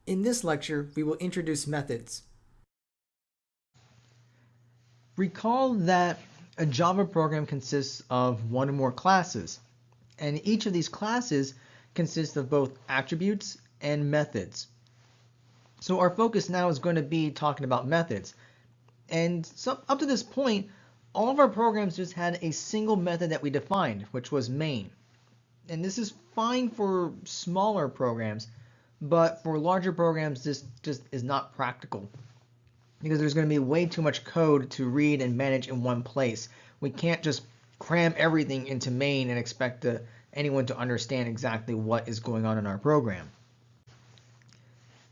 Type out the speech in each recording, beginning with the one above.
In this lecture, we will introduce methods. Recall that a Java program consists of one or more classes, and each of these classes consists of both attributes and methods. So our focus now is going to be talking about methods. And so up to this point, all of our programs just had a single method that we defined, which was main. And this is fine for smaller programs, but for larger programs, this just is not practical because there's going to be way too much code to read and manage in one place. We can't just cram everything into main and expect anyone to understand exactly what is going on in our program.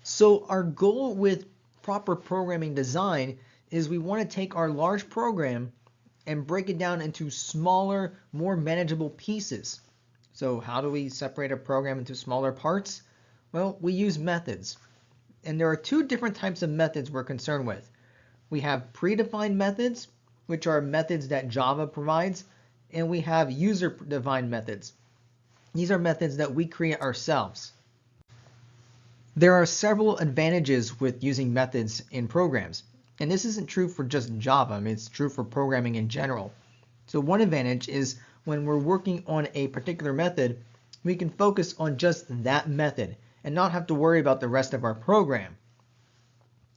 So our goal with proper programming design is we want to take our large program and break it down into smaller, more manageable pieces. So how do we separate a program into smaller parts? Well, we use methods. And there are two different types of methods we're concerned with. We have predefined methods, which are methods that Java provides, and we have user-defined methods. These are methods that we create ourselves. There are several advantages with using methods in programs, and this isn't true for just Java, I mean, it's true for programming in general. So one advantage is when we're working on a particular method, we can focus on just that method and not have to worry about the rest of our program.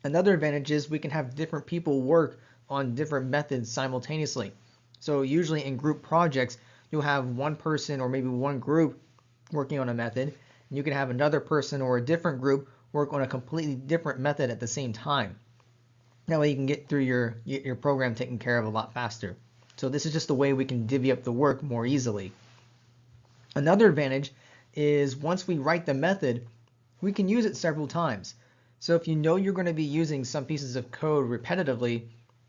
Another advantage is we can have different people work on different methods simultaneously. So usually in group projects, you'll have one person or maybe one group working on a method, and you can have another person or a different group work on a completely different method at the same time. That way you can get through your program taken care of a lot faster. So this is just a way we can divvy up the work more easily. Another advantage is once we write the method, we can use it several times. So if you know you're going to be using some pieces of code repetitively,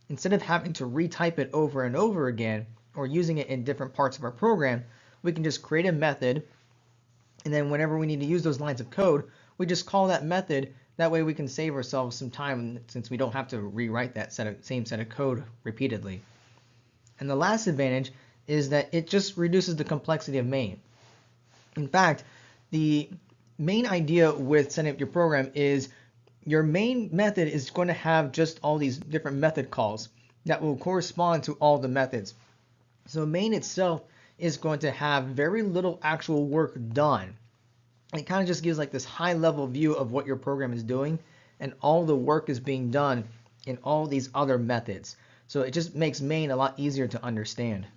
instead of having to retype it over and over again or using it in different parts of our program, we can just create a method, and then whenever we need to use those lines of code, we just call that method. That way we can save ourselves some time since we don't have to rewrite that same set of code repeatedly. And the last advantage is that it just reduces the complexity of main. In fact, the main idea with setting up your program is your main method is going to have just all these different method calls that will correspond to all the methods. So main itself is going to have very little actual work done. It kind of just gives like this high level view of what your program is doing, and all the work is being done in all these other methods. So it just makes main a lot easier to understand.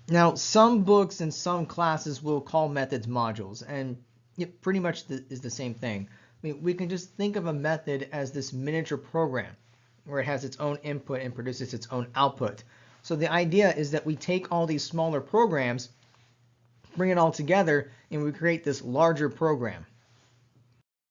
Now, some books and some classes will call methods modules, and it pretty much is the same thing. I mean, we can just think of a method as this miniature program where it has its own input and produces its own output. So the idea is that we take all these smaller programs, bring it all together, and we create this larger program.